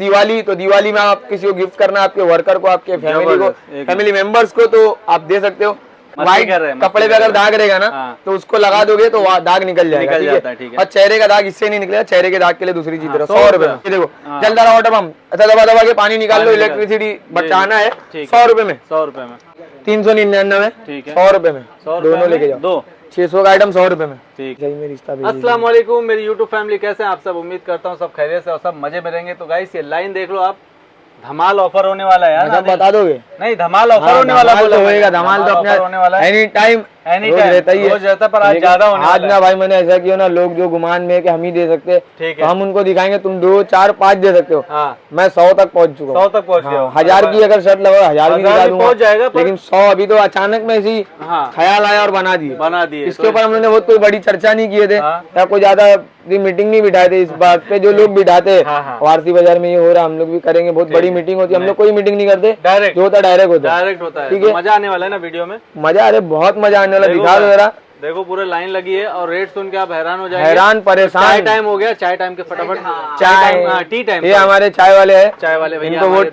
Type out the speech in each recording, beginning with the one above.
दिवाली, तो दिवाली में आप किसी को गिफ्ट करना, आपके वर्कर को, आपके फैमिली को, फैमिली मेंबर्स को, तो आप दे सकते हो। व्हाइट कपड़े पे अगर दाग रहेगा ना तो उसको लगा दोगे तो दाग निकल जाएगा, ठीक है। और चेहरे का दाग इससे नहीं निकलेगा, चेहरे के दाग के लिए दूसरी चीज 100 रुपए में। ये देखो जलदारा वाटर पंप, अच्छा दबा दबा के पानी निकाल लो, इलेक्ट्रिसिटी बचाना है, 100 रुपए में। 100 रुपए में 399, 100 रुपए में दोनों लेके जाओ। दो 600 का आइटम 100 रुपए में। ठीक है मेरी रिश्ता। अस्सलाम वालेकुम मेरी यूट्यूब फैमिली, कैसे हैं आप सब? उम्मीद करता हूँ सब खैरियत से और सब मजे में रहेंगे। तो गाइस ये लाइन देख लो आप, धमाल ऑफर होने वाला है यार। बता दोगे? नहीं, धमाल ऑफर होने वाला होएगा, धमाल तो अपने होने वाला है, एनी टाइम रहता ही रोज रहता, पर आज ज्यादा होने वाला है। आज ना भाई मैंने ऐसा किया ना, लोग जो गुमान में कि हम ही दे सकते हैं, तो हम उनको दिखाएंगे तुम 2, 4, 5 दे सकते हो। मैं 100 तक पहुंच चुका हूँ। 100 तक पहुंच गया। 1000 की अगर शर्ट लगा 1000 भी पहुंच जाएगा, लेकिन 100 अभी तो अचानक में ऐसी ख्याल आया और बना दिए। इसके ऊपर हम लोगों ने बहुत कोई बड़ी चर्चा नहीं किए थे या कोई ज्यादा मीटिंग नहीं बिठाए थे इस बात पे। जो लोग बिठाते हैं वारसी बाजार में ये हो रहा है, हम लोग भी करेंगे, बहुत बड़ी मीटिंग होती है। हम लोग कोई मीटिंग नहीं करते, डायरेक्ट जो होता है डायरेक्ट होता है। ठीक है, मजा आने वाला है ना वीडियो में, मजा, अरे बहुत मजा आने वाला। दिखा दो जरा, देखो पूरे लाइन लगी है और रेट सुन के आप हैरान हो जाएंगे, हैरान परेशान। चाय टाइम हो गया, चाय टाइम के फटाफट टी टाइम। ये हमारे चाय वाले हैं, चाय वाले भैया, इनको वोट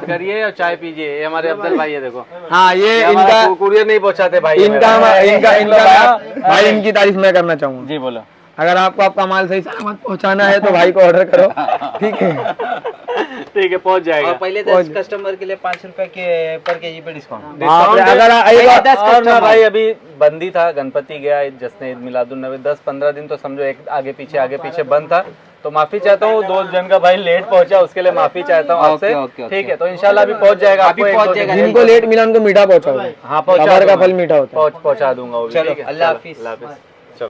करिए और चाय पीजिए। ये हमारे अफजल भाई है, देखो। हाँ, ये इनका कुरियर नहीं पहुंचाते भाई, इनका भाई इनकी तारीफ मैं करना चाहूंगा। जी बोलो। अगर आपको आपका माल सही सलामत पहुंचाना है तो भाई को ऑर्डर करो, ठीक है? ठीक है, पहुंच जाएगा। और पहले 10 कस्टमर के लिए 5 रुपए के पर केजी पे डिस्काउंट। अगर 10 कस्टमर भाई अभी बंदी था, गणपति गया, जश्न ईद मिलादुन्नबी, 10-15 दिन तो समझो एक आगे पीछे बंद था। तो माफी चाहता हूँ, 2 जन का भाई लेट पहुंचा, उसके लिए माफी चाहता हूँ आपसे। ठीक है, तो इंशाल्लाह अभी पहुंच जाएगा। जिनको लेट मिला उनको मीठा पहुंचाओ। हाँ, पहुंचा का फल मीठा होता है, पहुंचा दूंगा। अल्लाह हाफिज।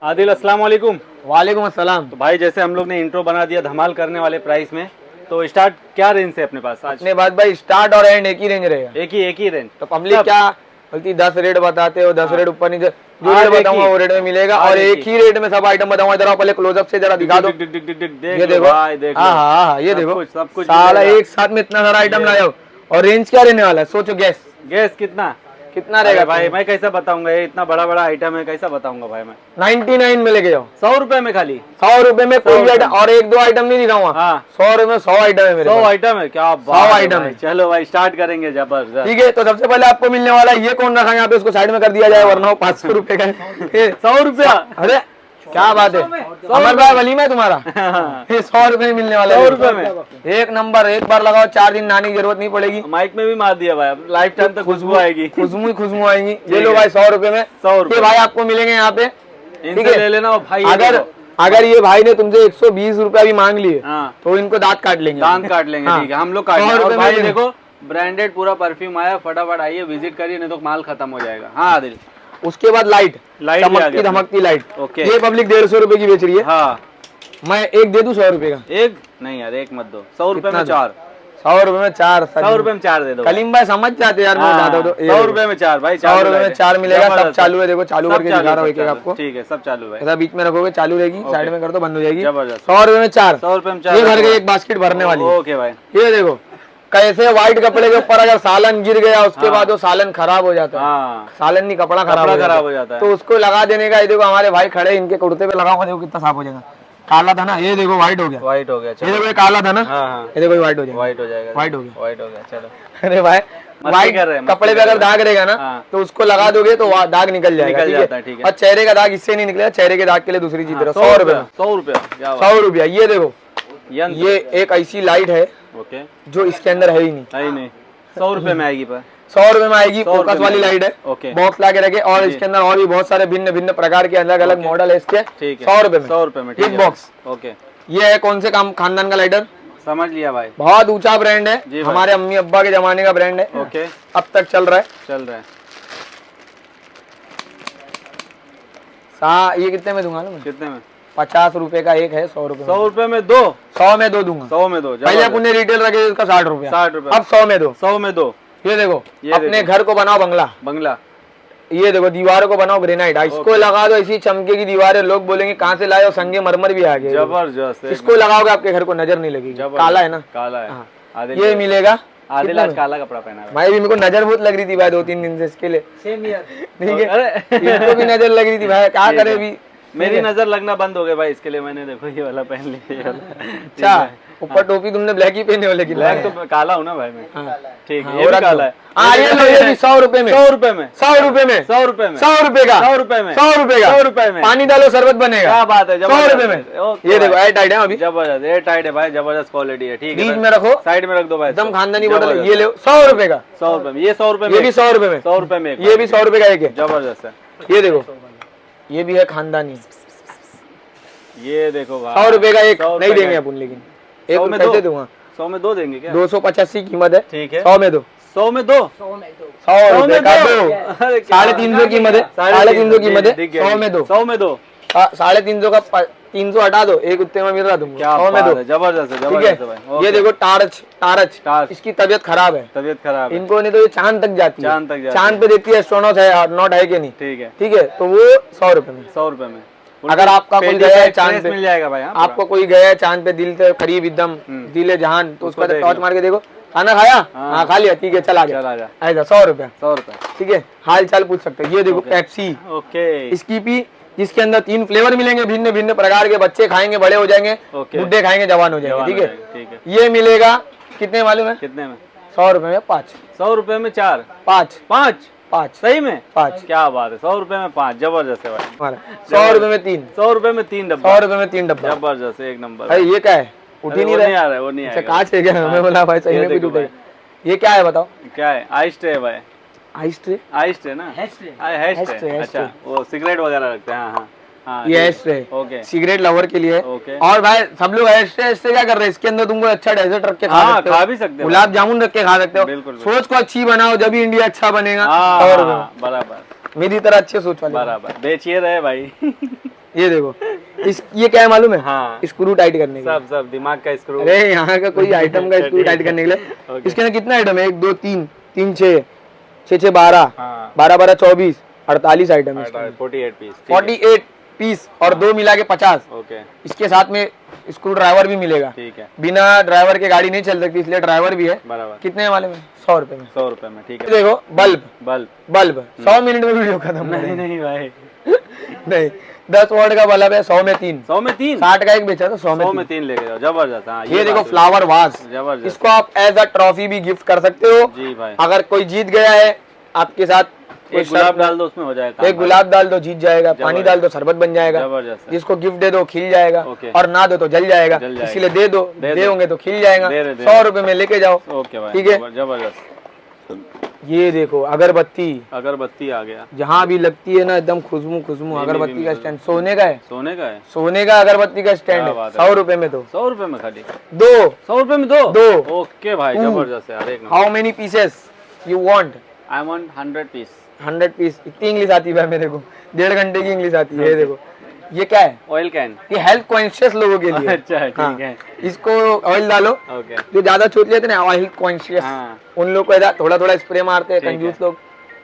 आदिल अस्सलाम वालेकुम। वालेकुम अस्सलाम। तो भाई जैसे हम लोग ने इंट्रो बना दिया धमाल करने वाले प्राइस में, तो स्टार्ट क्या रेंज से अपने पास? अपने पास भाई स्टार्ट और एंड एक ही रेंज रहेगा। एक ही रेंज। तो पब्लिक क्या बोलती, 10 रेट बताते हो, 10 रेट ऊपर नीचे, जो रेट बताऊंगा वो रेट में मिलेगा और एक ही रेट में सब आइटम बताऊंगा। इधर पहले क्लोजअप से जरा दिखा दो, ये देखो। हाँ, ये देखो सब कुछ साला एक साथ में इतना सारा आइटम लाया हो। और रेंज क्या रहने वाला है सोचो, गैस कितना रहेगा भाई? मैं कैसा बताऊंगा, ये इतना बड़ा आइटम है, कैसा बताऊंगा भाई मैं? 99 में लेके जाओ। 100 रुपए में, खाली 100 रुपए में कोई भी आइटम, और 1-2 आइटम नहीं दिखाऊंगा। 100 रुपए में 100 आइटम है मेरे 100 आइटम है, क्या 100 आइटम है। चलो भाई स्टार्ट करेंगे, जबरदस्त। ठीक है, तो सबसे पहले आपको मिलने वाला ये कौन रखा है यहाँ पे, उसको साइड में कर दिया जाए वरना 500 रुपए का है। 100 रुपया, अरे क्या बात है, अमर भाई वलीमा है तुम्हारा। 100 रुपए में मिलने वाला है। 100 रुपए में एक नंबर, एक बार लगाओ 4 दिन नहाने की जरूरत नहीं पड़ेगी। माइक में भी मार दिया भाई, लाइफ टाइम तक खुशबू आएगी, खुशबू आएगी। ये लो भाई 100 रुपए में 100 रुपए भाई आपको मिलेंगे यहाँ पे। इनसे ले लेना भाई। अगर ये भाई ने तुमसे 120 रुपया भी मांग लिए तो इनको दांत काट लेंगे, ठीक है, हम लोग काट लेंगे। भाई देखो ब्रांडेड पूरा परफ्यूम आया, फटाफट आइए विजिट करिए, नहीं तो माल खत्म हो जाएगा। हाँ आदिल, उसके बाद लाइट चमकती धमकती लाइट। ये पब्लिक 150 रुपए की बेच रही है। हाँ, मैं एक दे दूं 100 रुपए का? एक नहीं यार, एक मत दो, 100 रुपए में 4। 100 रुपए में 4, 100 रुपए में 4 दे दो। कलीम भाई समझ जाते यार, मैं ज्यादा दो। 100 रुपए में 4 भाई, 100 रुपए में 4 मिलेगा। सब चालू है, देखो चालू करके दिखा रहा हूँ आपको। ठीक है, सब चालू है। ऐसा बीच में रखोगे चालू रहेगी, साइड में कर दो बंद हो जाएगी। 100 रुपए में 4, 100 रुपए में 4 ये भर गई एक बास्केट भरने वाली। ओके भाई, ये देखो कैसे व्हाइट कपड़े के ऊपर अगर सालन गिर गया उसके बाद वो सालन खराब हो जाता है। सालन नहीं, कपड़ा खराब हो जाता है। तो उसको लगा देने का, ये देखो हमारे भाई खड़े, इनके कुर्ते पे लगाऊंगा, देखो कितना साफ हो जाएगा। काला था ना, ये देखो व्हाइट हो गया। ये देखो काला था ना, ये देखो व्हाइट हो जाएगा। व्हाइट हो गया। चलो अरे भाई, व्हाइट कपड़े पे अगर दाग रहेगा ना तो उसको लगा दोगे तो दाग निकल जाएगा, ठीक है? और चेहरे का दाग इससे नहीं निकलेगा, चेहरे के दाग के लिए दूसरी चीज 100 रुपए। 100 रुपया। ये देखो, ये एक ऐसी लाइट है जो इसके अंदर है ही नहीं। 100 रुपए में आएगी, पर 100 रुपए में आएगी। फोकस वाली लाइट है, बॉक्स ला के रखे, और इसके अंदर और भी बहुत सारे भिन्न भिन्न प्रकार के अलग अलग मॉडल है इसके। 100 रुपए में, 100 रुपए में एक बॉक्स। ओके, ये है कौन से खानदान का लाइटर? समझ लिया भाई, बहुत ऊंचा ब्रांड है, हमारे अम्मी अब्बा के जमाने का ब्रांड है। ओके, अब तक चल रहा है। ये कितने में दूंगा ना मैं? कितने में? 50 रुपए का एक है, 100 रुपए। 100 रुपए में दो? 100 में दो दूंगा। 100 में दो। पहले अपने रिटेल रखे इसका 60 रुपया, 60 रुपए। अब 100 में दो। 100 में दो। ये देखो, अपने घर को बनाओ बंगला। ये देखो दीवारों को बनाओ ग्रेनाइट, इसको लगा दो, ऐसी चमके की दीवारें, लोग बोलेंगे कहाँ से लाए, और संगे मरमर भी आ गए। जबरदस्त, इसको लगाओगे आपके घर को नजर नहीं लगेगी। काला है ना, काला है। ये मिलेगा। आदिल आज काला कपड़ा पहना है भाई, भी मेरे को नजर बहुत लग रही थी भाई 2-3 दिन से इसके लिए। ठीक है, इसको भी नजर लग रही थी भाई, क्या करे भी। मेरी नजर लगना बंद हो गई भाई, इसके लिए मैंने देखो ये वाला पहन लिया। अच्छा, ऊपर टोपी तुमने ब्लैक ही पहने हो, लेकिन ब्लैक तो काला हूँ ना भाई मैं। ठीक है, हाँ, ये भी काला है। हाँ ये लो, ये भी 100 रुपए में, 100 रुपए में, 100 रुपए में, 100 रुपए में, 100 रुपए का, 100 रुपए में, 100 रुपए का, 100 रुपए में पानी डालो शरबत बनेगा। क्या बात है, 100 रुपए में। ओके ये देखो भाई, एयर टाइट है अभी, जबरदस्त एयर टाइट है भाई, जबरदस्त क्वालिटी है। ठीक है, बीच में रखो, साइड में रख दो भाई, एकदम खानदानी बोतल। जबरदस्त। ये लो 100 रुपए का, 100 रुपए में, ये 100 रुपए में, ये भी 100 रुपए में, 100 रुपए में एक ये भी 100 रुपए का एक है, जबरदस्त है। ये देखो ये भी है खानदानी, ये देखो भाई 100 रुपए का एक 100 नहीं रुपए देंगे का। अपन, लेकिन 100 एक में कैसे दो? दूंगा, 100 में 2 देंगे क्या? 285 कीमत है, ठीक है, 100 में दो, 100 में 2, 100 रुपए का दो, अरे क्या 350 कीमत है, 350 कीमत है, 100 में दो, 100 में 2, 350 का 300 हटा दो, एक उत्ते में मिल रहा तुमको, क्या 100 में बात दो, है, जबरदस्त है, ठीक जबरदस्त है है। भाई। ये देखो टार्च, टार्च। इसकी तबीयत खराब है, तबीयत खराब है, इनको नहीं तो ये चांद तक जाती है, चांद तक जाती है। चांद पे देखती है एस्ट्रोनॉट है नॉट है कि नहीं, ठीक है, ठीक है, तो वो 100 रुपए में। 100 रुपए में। अगर आपका कोई पेटी गया का है एक्सप्रेस चांद पे, मिल जाएगा भाई, हाँ, आपको कोई गया है चांद पे दिल से करीब एकदम, दिल जहान, तो उसका देख टॉर्च लो। मार के देखो, खाना खाया, हाँ खा लिया, ठीक है चल आ चल गया, आ जा, ऐसा 100 रुपया, 100 रुपए, ठीक है, हाल चाल पूछ सकते हो। ये देखो पेप्सी, ओके, स्कीपी, जिसके अंदर 3 फ्लेवर मिलेंगे, भिन्न भिन्न प्रकार के, बच्चे खाएंगे बड़े हो जाएंगे, ओके। बुड्ढे खाएंगे जवान हो जाएंगे, ठीक है। ठीक है, ये मिलेगा कितने मालूम है, कितने में? 100 रुपए में 5, 100 रुपए में 4, 5 5 5 सही में 5, क्या बात है, 100 रुपए में 5, जबरदस्त है भाई। 100 रुपए में 3, 100 रुपए में 3 डब्बा, 100 रुपए में 3 डब्बा, जबरदस्त है, एक नंबर। अरे ये क्या है, उठ ही अरे नहीं वो रहा नहीं आ रहा है, वो नहीं अच्छा आएगा। कांच है क्या, हमें बोला भाई सही ये में कुछ देखो उठेगा। ये क्या है बताओ, क्या है? आइस ट्रे है भाई, आइस ट्रे, आइस ट्रे ना, हैश ट्रे, अच्छा वो सिगरेट वगैरह रखते हैं, हाँ हाँ हाँ, ये ice tray okay, cigarette lover के लिए है। ओके। और भाई सब लोग ऐसे क्या कर रहे हैं, इसके अंदर तुमको अच्छा डेजर्ट रख के खा हाँ, सकते हो, खा भी सकते हो, गुलाब जामुन रख के खा सकते हो, बिल्कुल, सोच को अच्छी बनाओ जब ही इंडिया अच्छा बनेगा। हाँ, 100 रुपए में, हाँ, बराबर मेरी तरह अच्छे सोच वाले। बराबर, बेचिए रहे भाई। ये देखो ये क्या है मालूम है, हाँ, स्क्रू टाइट करने के लिए। सब दिमाग का स्क्रू। अरे यहाँ का कोई आइटम का स्क्रू टाइट करने के लिए, ओके। इसके अंदर कितना आइटम है, 1 2 3 3 6 6 6 12 हाँ, 12 12 24 48 आइटम है, 48 पीस, 48 पीस और 2 मिला के 50। ओके, इसके साथ में स्क्रू ड्राइवर भी मिलेगा, ठीक है, बिना ड्राइवर के गाड़ी नहीं चल सकती, इसलिए ड्राइवर भी है। बराबर, कितने वाले में, 100 रुपए में, 100 रुपए में, ठीक है। देखो बल्ब, बल्ब, बल्ब 100 मिनट में वीडियो खत्म। नहीं नहीं भाई, नहीं 10 वाट का बल्ब है, 100 में 3, 100 में 3, 60 का एक बेचा तो 100 100 में में 3 लेके जाओ, जबरदस्त। हाँ, ये देखो बात है, फ्लावर वास, जबरदस्त, इसको आप एज अ ट्रॉफी भी गिफ्ट कर सकते हो। जी भाई, अगर कोई जीत गया है आपके साथ, कोई एक गुलाब शर्त- डाल दो उसमें हो जाएगा, एक गुलाब डाल दो जीत जाएगा, पानी डाल दो शरबत बन जाएगा, जबरदस्त है। जिसको गिफ्ट दे दो खिल जाएगा, ओके। और ना दो तो जल जाएगा, जल जाएगा। इसीलिए दे दो, दे दे दो। होंगे तो खिल जाएगा। दे रहे, 100 रुपए में लेके जाओ, ओके भाई, ठीक है। जबरदस्त। ये देखो अगरबत्ती, अगरबत्ती आ गया, जहाँ भी लगती है ना एकदम खुशबू खुशबू, अगरबत्ती का स्टैंड सोने का है, सोने का है, सोने का अगरबत्ती का स्टैंड क्या है, बात है। 100 रुपए में दो, 100 रुपए में खाली, 2 100 रुपए में दो, दो। ओके भाई, जबरदस्त है, अरे how many pieces you want, I want 100 piece, 100 piece. इतनी इंग्लिश आती है भाई मेरे को, 1.5 घंटे की इंग्लिश आती है। ये देखो ये क्या है, ऑयल कैन, ये हेल्थ कॉन्शियस लोगों के लिए। अच्छा है, हाँ, ठीक है, इसको ऑयल डालो, ओके, जो ज्यादा छोट लेते हैं ना ऑयल कॉन्शियस, हाँ, उन लोग को थोड़ा थोड़ा स्प्रे मारते हैं, ठीक कंजूस लोग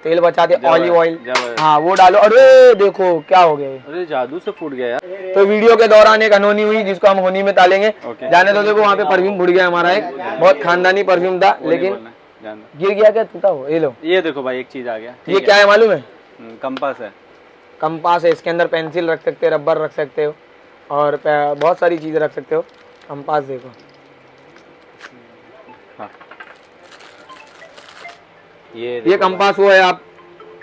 तेल बचाते, ऑलिव ऑयल, जबरदस्त। हाँ वो डालो। अरे देखो क्या हो गया ये। अरे जादू से फूट गया यार, तो वीडियो के दौरान एक अनहोनी हुई जिसको हम होनी में टालेंगे। ओके। जाने तो देखो वहाँ पे परफ्यूम फूट गया हमारा, एक बहुत खानदानी परफ्यूम था, वो नहीं लेकिन बोलना, जान दो। गिर गया क्या टूटा हो। ये लो, ये देखो भाई, एक चीज आ गया, ये क्या है मालूम है, कंपास है, कंपास है। इसके अंदर पेंसिल रख सकते हो, रबर रख सकते हो, और बहुत सारी चीजें रख सकते हो। कंपास देखो, हाँ, ये कंपास वो है, आप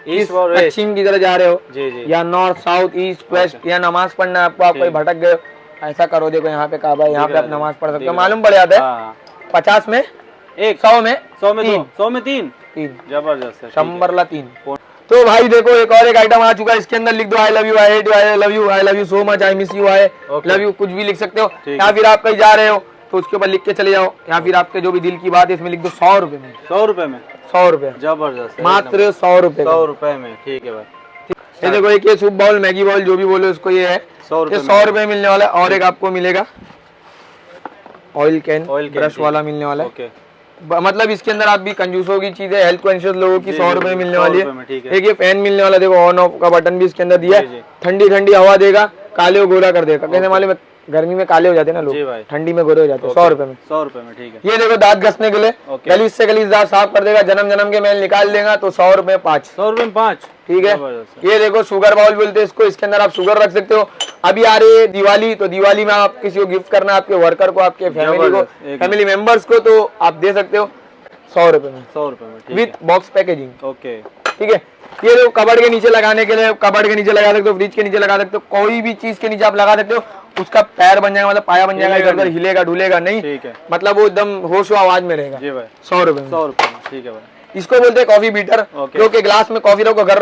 ईस्ट इस और वेस्ट, पश्चिम की तरह जा रहे हो, जी जी, या नॉर्थ साउथ ईस्ट वेस्ट, या नमाज पढ़ना है आपको, आप कोई भटक गए हो, ऐसा करो। देखो यहाँ पे काबा है, यहाँ पे आप नमाज पढ़ सकते हो, मालूम पड़ जाता है। हाँ, 50 में एक, 100 में 100 में 2, तीन। 100 में 3, 3, जबरदस्त है, ठीक है। शंबरला 3। तो भाई देखो एक और एक आइटम आ चुका है, इसके अंदर लिख दो I love you, I hate you, I love you, I love you so much, I miss you, I love you, कुछ भी लिख सकते हो। ठीक या फिर आप कहीं जा रहे हो तो उसके ऊपर लिख के चले जाओ, या फिर आपके जो भी दिल की बात है इसमें लिख दो। 100 रुपए में, 100 रुपए में, 100 रुपए, जबरदस्त है, मात्र 100 रुपए। 100 रुपए में, ठीक है भाई। ये देखो एक ये सूप बाउल, मैगी बाउल, जो भी बोलो इसको, ये है 100 ये रुपए 100 रुपए मिलने वाला है। और एक आपको मिलेगा oil can, oil can, brush ठीक। वाला मिलने वाला है। ओके, मतलब इसके अंदर आप भी कंजूसों की चीजें, हेल्थ कॉन्शियस लोगों की जी, 100 जी, रुपए में मिलने 100 वाली रुपए में, ठीक है। है। एक ये फैन मिलने वाला, देखो ऑन ऑफ का बटन भी इसके अंदर दिया जी, जी। है, ठंडी ठंडी हवा देगा, काले को गोरा कर देगा। कैसे मालूम है, गर्मी में काले हो जाते हैं ना जी लोग, भाई। ठंडी में गोरे हो जाते हैं। 100 रुपए में। 100 रुपए में, ठीक है। ये देखो दांत घसने के लिए, ओके। गलीज से गलीज दांत साफ कर देगा, जन्म जन्म के मैल निकाल देगा, तो 100 रुपए 5। 100 रुपए में 5, ठीक है। जबरदस्त। ये देखो शुगर बाउल बोलते हैं इसको, इसके अंदर आप शुगर रख सकते हो। अभी आ रही है दिवाली, तो दिवाली में आप किसी को गिफ्ट करना है, आपके वर्कर को, आपके फैमिली को, जबरदस्त, एक फैमिली मेंबर्स को, तो आप दे सकते हो 100 रुपए में 100 रुपए में, ठीक विथ बॉक्स पैकेजिंग। ओके। ठीक है। ये देखो कबर्ड के नीचे लगाने के लिए, कबर्ड के नीचे लगा सकते हो, फ्रिज के नीचे लगा सकते हो, कोई भी चीज के नीचे आप लगा सकते हो। उसका पैर बन जाएगा, मतलब पाया बन जाएगा, इधर उधर हिलेगा डुलेगा नहीं, ठीक है। मतलब वो एकदम होश आवाज में रहेगा। जी भाई। 100 रुपए में। 100 रुपए में, ठीक है भाई। इसको बोलते हैं कॉफी बीटर, ओके। क्योंकि ग्लास में कॉफी रखो, घर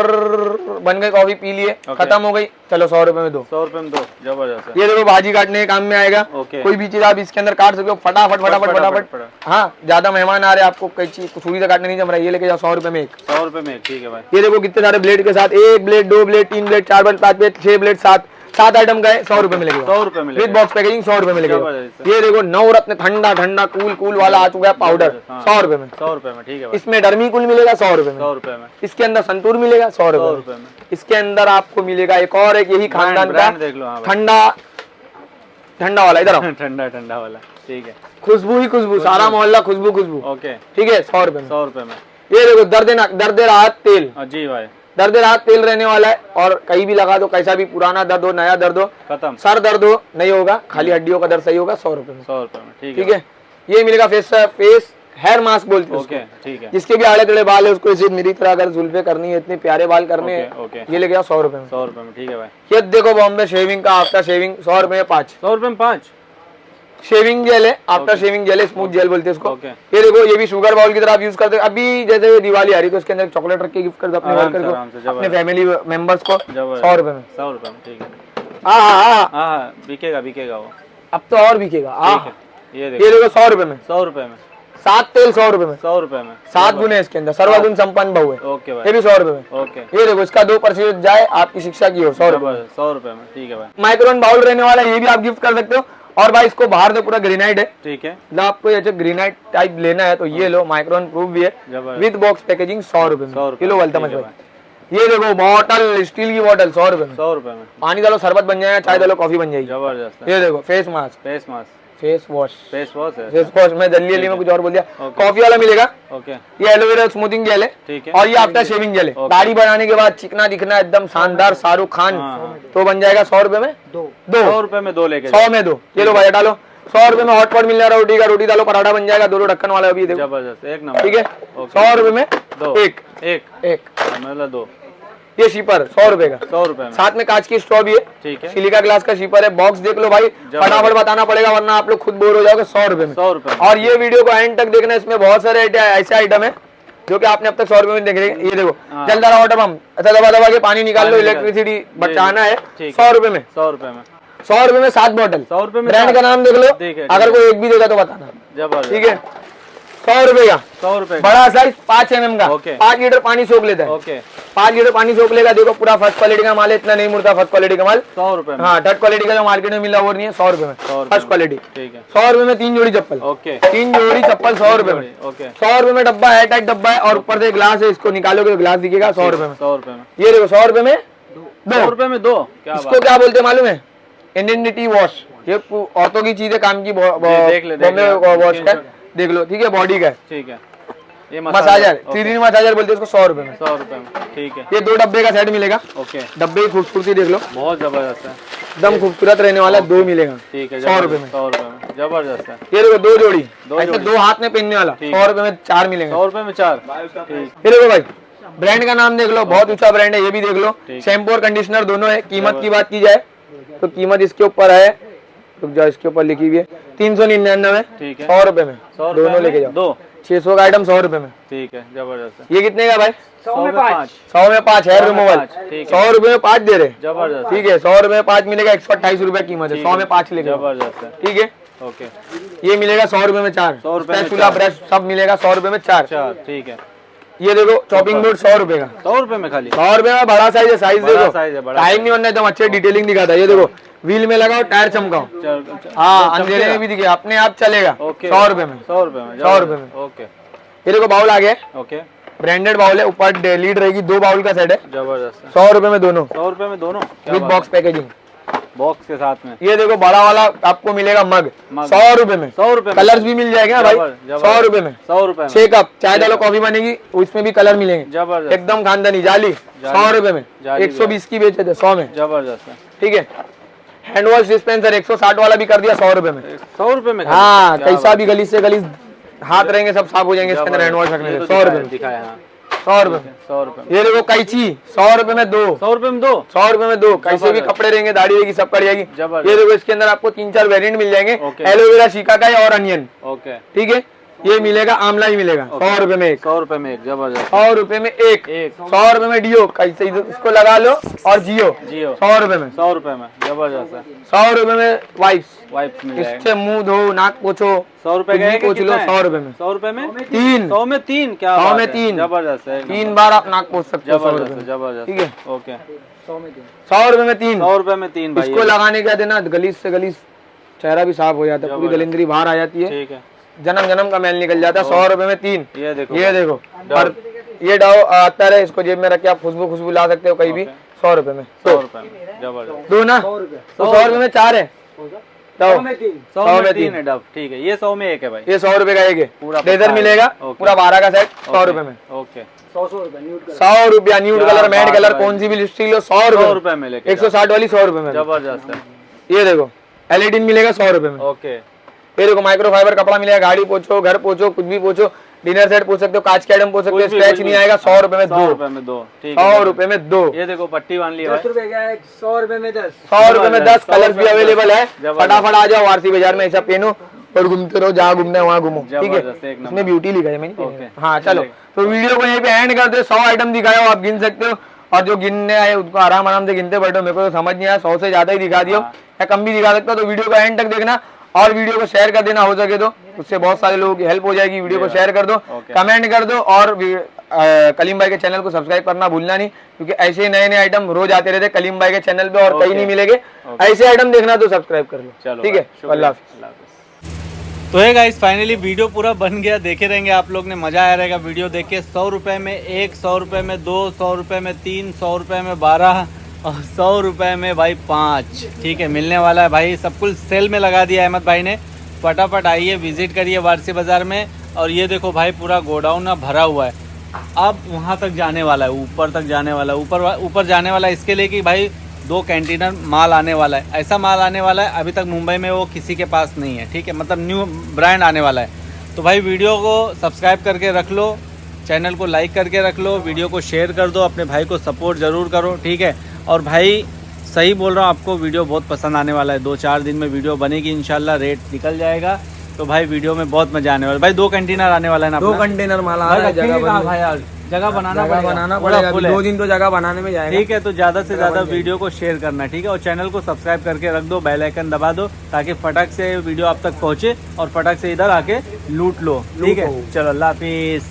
बन गई कॉफी, पी लिए, खत्म हो गई, चलो 100 रुपए में दो। 100 रुपए में दो, जबरदस्त है। ये देखो भाजी काटने के काम में आएगा। ओके। कोई भी चीज आप इसके अंदर काट सकते हो, फटाफट फटाफट फटाफट। हाँ, ज्यादा मेहमान आ रहे हैं, आपको कई चीज छुरी से काटने नहीं जम रहा है, ये लेके जाओ 100 रुपए में एक। 100 रुपए में, ठीक है भाई। ये देखो कितने सारे ब्लेड के साथ, 1 blade 2 blade 3 blade 4 blade 5 blade 6 blade 7 item का है, 100 रुपए में लगेगा। 100 रुपए में विद बॉक्स पैकेजिंग 100 रुपए में लगेगा। जबरदस्त। ये देखो नवरत्न ठंडा ठंडा कूल वाला आ चुका है पाउडर, 100 रुपए में। 100 रुपए में, ठीक है भाई। इसमें डर्मीकूल मिलेगा 100 रुपए में। 100 रुपए में। इसके अंदर संतूर मिलेगा 100 100 रुपए रुपए में। में। इसके अंदर आपको मिलेगा एक और, एक यही खानदान का ब्रांड देख लो। हाँ भाई। ठंडा वाला, इधर आओ। ठंडा वाला, ठीक है। खुशबू ही खुशबू, सारा मोहल्ला खुशबू। ओके। ठीक है, 100 रुपए में। 100 रुपए में। ये देखो दर्द राहत तेल, जी भाई। दर्द राहत तेल रहने वाला है, और कहीं भी लगा दो, कैसा भी पुराना दर्द हो, नया दर्द हो, खत्म। सर दर्द हो, नहीं होगा, खाली हड्डियों का दर्द सही होगा, 100 रुपए में। 100 रुपए में, ठीक है। ये मिलेगा फेस हेयर मास्क बोलते हैं ओके, उसको। ठीक है। जिसके भी आड़े टेढ़े बाल है, उसको इसे मेरी तरह अगर जुल्फे करनी है, इतने प्यारे बाल करने हैं, ओके। ये लेके आओ 100 रुपए में। 100 रुपए में, ठीक है भाई। ये देखो बॉम्बे शेविंग का आफ्टर शेविंग 100 रुपए में 5। 100 रुपए में 5। शेविंग जेल है, आफ्टर शेविंग जेल है, स्मूथ जेल बोलते हैं इसको। ओके। ये देखो, ये भी शुगर बाउल की तरह आप यूज करते हैं। अभी जैसे दिवाली आ रही है, तो इसके अंदर चॉकलेट रख के गिफ्ट कर दो अपने वर्कर को, अपने फैमिली मेंबर्स को, 100 रुपए में। 100 रुपए में, ठीक है। हाँ, बिकेगा वो। अब तो और बिकेगा। ये देखो 100 रुपए में। 100 रुपए में। 7 तेल 100 रुपए में। 100 रुपए में। 7 गुण है इसके अंदर, सर्वगुण संपन्न बहु है। ओके भाई। ये भी 100 रुपए में। ओके। ये देखो, इसका 2% जाए आपकी शिक्षा की हो, 100 रुपए में। 100 रुपए में, ठीक है भाई। माइक्रोन बाउल रहने वाला है, ये भी आप गिफ्ट कर सकते हो। और भाई इसको बाहर से पूरा ग्रेनाइट है, ठीक है। मतलब आपको ऐसे ग्रेनाइट टाइप लेना है तो ये लो, माइक्रोन प्रूफ भी है, विद बॉक्स पैकेजिंग 100 रुपए में। किलो वल्तमच भाई। ये देखो बॉटल, स्टील की बॉटल 100 रुपए में। 100 रुपए में। पानी डालो शरबत बन जाएगा, चाय डालो कॉफी बन जाएगी। जबरदस्त। ये देखो face mask, face mask, face wash है। फेस वॉश में जल्दी में कुछ और बोल दिया। कॉफी वाला मिलेगा। ओके। ये एलोवेरा स्मूथिंग जेल है, ठीक है। और ये आफ्टर शेविंग जेल है। दाढ़ी बनाने के बाद चिकना दिखना एकदम शानदार, शाहरुख खान, तो बन जाएगा 100 रुपए में। 100 रुपए में 2 लेके 100 में 2। ये लो भाई डालो, 100 रुपए में हॉटपॉट मिल जाएगा रोटी का, रोटी डालो पराठा बन जाएगा, 2 ढक्कन वाला भी देखो। जबरदस्त, एक नंबर। ठीक है, 100 रुपए में 2 एक। मतलब 2। ये शीपर 100 रुपए का, 100 रुपए में। साथ में कांच की स्ट्रॉ भी है, ठीक है। सिलिका ग्लास का शीपर है। बॉक्स देख लो भाई, फटाफट बताना पड़ेगा वरना आप लोग खुद बोर हो जाओगे। 100 रुपए में। 100 रुपए में। और ये वीडियो को एंड तक देखना, इसमें बहुत सारे ऐसे आइटम है जो कि आपने अब तक 100 रुपए में देख रहे हैं। ये देखो जलदारा वाटर पंप, ऐसा दबा के पानी निकाल लो, इलेक्ट्रिसिटी बचाना है। 100 रुपए में। 100 रुपए में। 100 रुपए में 7 बॉटल। 100 रुपए में। ब्रांड का नाम देख लो, अगर कोई एक भी देगा तो बताना। जबरदस्त। ठीक है, 100 रुपए का। 100 रुपए बड़ा साइज 5 mm का, ओके। 5 लीटर पानी सोख लेता है। ओके। 5 लीटर पानी सोख लेगा। देखो पूरा फर्स्ट क्वालिटी का माल है, इतना नहीं मुड़ता फर्स्ट क्वालिटी का माल। 100 रुपए में। हाँ, थर्ड क्वालिटी का जो मार्केट में मिला वो नहीं है। 100 रुपए में फर्स्ट क्वालिटी, ठीक है। 100 रुपए में 3 जोड़ी चप्पल। ओके। 3 जोड़ी चप्पल 100 रुपए में। ओके। 100 रुपए में डब्बा, एयर टाइट डब्बा है, और ऊपर से ग्लास है, इसको निकालोगे तो ग्लास दिखेगा। 100 रुपए में। 100 रुपए में। ये देखो 100 रुपए में 100 रुपए में 2। इसको क्या बोलते हैं मालूम है? इंडियनिटी वॉश। ये औरतों की चीज है, काम की। बॉम्बे वॉश का देख लो, ठीक है, बॉडी का, ठीक है। ये मसाजर, 3D मसाजर बोलते हैं उसको। 100 रुपए में। 100 रुपए में, ठीक है। ये 2 डब्बे का सेट मिलेगा। ओके। डब्बे की खूबसूरती देख लो, बहुत जबरदस्त है, एकदम खूबसूरत रहने वाला। 2 मिलेगा, ठीक है। 100 रुपए में। 100 रुपए में, जबरदस्त है। ये देखो 2 जोड़ी, ऐसे जोड़ी। 2 हाथ में पहनने वाला, 100 रुपए में 4 मिलेंगे। 100 रुपए में 4, ठीक। ये देखो भाई, ब्रांड का नाम देख लो, बहुत ऊंचा ब्रांड है, ये भी देख लो। शैम्पू और कंडीशनर दोनों है। कीमत की बात की जाए तो कीमत इसके ऊपर है, रुक जाओ, इसके ऊपर लिखी हुई है 399, ठीक है। 100 रुपए में। 100 दोनों लेके जाओ। 2, 600 का आइटम 100 रुपए में, ठीक है। जबरदस्त है। ये कितने का भाई? 100 में 5, 100 में 5 हेयर रिमूवल, ठीक है। 100 रुपए में 5 दे रहे। जबरदस्त, ठीक है, 100 रुपए में 5 मिलेगा, 128 रुपए कीमत है। 100 में 5 लेके जाओ, जबरदस्त है, ठीक है। ओके। ये मिलेगा 100 रुपए में 4। 100 रुपए में स्पैचुला, ब्रश सब मिलेगा 100 रुपए में 4। 4, ठीक है। ये देखो चॉपिंग बोर्ड 100 रुपए का। 100 रुपए में खाली? 100 रुपए में बड़ा साइज है, साइज बड़ा देखो, साइज है, बड़ा टाइम नहीं बनना, एकदम अच्छे डिटेलिंग दिखाता है। ये देखो, व्हील में लगाओ, टायर चमकाओ, हाँ, अंधेरे में भी दिखे, अपने आप चलेगा। 100 रुपए में। 100 रुपए में, 100 रुपए में, ओके। ये देखो बाउल आ गया, ओके। ब्रांडेड बाउल है, ऊपर लीड रहेगी, 2 बाउल का सेट है। जबरदस्त है। 100 रुपए में दोनों, 100 रुपए में दोनों, विद बॉक्स पैकेजिंग। बॉक्स के साथ में। ये देखो बड़ा वाला आपको मिलेगा मग 100 रुपए में। 100 रुपए। कलर्स भी मिल जाएगा भाई 100 रुपए में। 100 रुपए 6 कप चाय डालो कॉफी बनेगी, उसमें भी कलर मिलेंगे। जबरदस्त, एकदम खानदानी जाली 100 रुपए में। 120 की बेचे थे 100 में। जबरदस्त है। ठीक है। हैंड वॉश डिस्पेंसर 160 वाला भी कर दिया 100 रुपए में। 100 रुपए में। हाँ, कैसा भी गली से गली हाथ रहेंगे सब साफ हो जाएंगे इसके अंदर हैंड वॉश रखने से। 100 रुपए में दिखाया। 100 रुपए में। 100 रुपए। ये देखो कैची 100 रुपए में 2। 100 रुपए में 2। 100 रुपए में 2। कैसे भी कपड़े रहेंगे, दाढ़ी रहेगी, सब कट जाएगी। ये देखो इसके अंदर आपको 3-4 वेरिएंट मिल जाएंगे। एलोवेरा, शिकाकाई और अनियन। ओके, ठीक है। ये मिलेगा आमला ही मिलेगा 100 रुपए में एक। 100 रुपए में एक। जबरदस्त। 100 रुपए में एक। 100 रुपए में डियो, कैसे इसको लगा लो। और जियो 100 रुपए में। 100 रुपए में। जबरदस्त है। 100 रुपए में वाइप्स मिल जाएगा। इससे मुंह धो, नाक पोछो। 100 रुपए का पोछ लो 100 रुपए में। 100 रुपए में 3। 100 में 3। क्या 100 बात में है। 3। जबरदस्त है। 3 बार आप नाक पोछ सकते हो 100 रुपए में। जबरदस्त। ठीक है। ओके, 100 रुपए में 3। 100 रुपए में 3 भाई। इसको लगाने का देना गलीस से गलीस चेहरा भी साफ हो जाता है, पूरी दलिंदरी बाहर आ जाती है। ठीक है। जन्म जन्म का मैल निकल जाता है। 100 रुपए में 3। ये देखो, ये देखो। और ये डाव आता है, इसको जेब में रख के आप खुशबू ला सकते हो कहीं भी। 100 रुपए में 100 रुपए में। जबरदस्त। दो ना, 100 रुपए में 4 है। 100 में 3 है डब। ठीक है। ये 100 में 1 है भाई। ये 100 रुपए का एक है। पूरा लेदर मिलेगा पूरा 12 का सेट 100 रुपए में। ओके, 100 रुपया। न्यूड कलर, मैट कलर, कौन सी भी लिपस्टिक लो 100 रुपए में लेके 160 वाली 100 रुपए में। जबरदस्त है। ये देखो एलईडी मिलेगा 100 रुपए में। ओके। ये देखो माइक्रोफाइबर कपड़ा मिलेगा, गाड़ी पोछो, घर पोछो, कुछ भी पोछो, डिनर सेट पोछ सकते हो, कांच के आइटम पोछ सकते हो, स्क्रैच नहीं आएगा। 100 रुपए में 2। 100 रुपए में 2। ठीक है। 100 रुपए में 2। ये देखो पट्टी बांध ली है। 10 रुपए का है, 100 रुपए में 10। 100 रुपए में 10 कलर्स भी अवेलेबल है। फटाफट आ जाओ आरसी बाजार में, ऐसा पहनो और घूमते रहो, जहाँ घूमना है वहाँ घूमो। ठीक है। इसमें ब्यूटी लिखा है मैंने। हाँ चलो, तो वीडियो को यहीं पे एंड करते। 100 आइटम दिखाया हो, आप गिन सकते हो। और जो गिनने आए उनको आराम से गिनते बैठो। मेरे को तो समझ नहीं आया, 100 से ज्यादा ही दिखा दियो या कम भी दिखा सकता हो। तो वीडियो को एंड तक देखना और वीडियो को शेयर कर देना हो सके तो, उससे बहुत सारे लोगों की हेल्प हो जाएगी। वीडियो को शेयर कर दो, कमेंट कर दो और कलीम भाई के चैनल को सब्सक्राइब करना भूलना नहीं, क्योंकि ऐसे नए आइटम रोज आते रहते कलीम भाई के चैनल पे और कहीं नहीं मिलेंगे। ऐसे आइटम देखना तो सब्सक्राइब कर लो। ठीक है। अल्लाह हाफिज़। तो है गाइस, फाइनली वीडियो पूरा बन गया। देखे रहेंगे आप लोग ने, मजा आया रहेगा वीडियो देख के। 100 रुपए में 1, 100 रुपए में 2, 100 रुपए में 3, 100 रुपए में 12 और 100 रुपए में भाई 5। ठीक है, मिलने वाला है भाई। सब कुछ सेल में लगा दिया अहमद भाई ने। फटाफट आइए, विजिट करिए वारसी बाजार में। और ये देखो भाई पूरा गोडाउन ना भरा हुआ है। अब वहाँ तक जाने वाला है, ऊपर तक जाने वाला है। ऊपर जाने वाला है इसके लिए कि भाई 2 कंटेनर माल आने वाला है। ऐसा माल आने वाला है अभी तक मुंबई में वो किसी के पास नहीं है। ठीक है, मतलब न्यू ब्रांड आने वाला है। तो भाई वीडियो को सब्सक्राइब करके रख लो, चैनल को लाइक करके रख लो, वीडियो को शेयर कर दो, अपने भाई को सपोर्ट ज़रूर करो। ठीक है। और भाई सही बोल रहा हूँ, आपको वीडियो बहुत पसंद आने वाला है। 2-4 दिन में वीडियो बनेगी इंशाल्लाह, रेट निकल जाएगा। तो भाई वीडियो में बहुत मजा आने वाला है। भाई 2 कंटेनर आने वाला है ना, 2 कंटेनर माल आ रहा है। जगह बनाना पड़ेगा, 2 दिन तो जगह बनाने में जाएगा। ठीक है, तो ज़्यादा से ज़्यादा वीडियो को शेयर करना। ठीक है, और चैनल को सब्सक्राइब करके रख दो, बेल आइकन दबा दो, ताकि फटक से वीडियो आप तक पहुँचे और फटक से इधर आके लूट लो। ठीक है, चलो अल्लाह हाफिज़।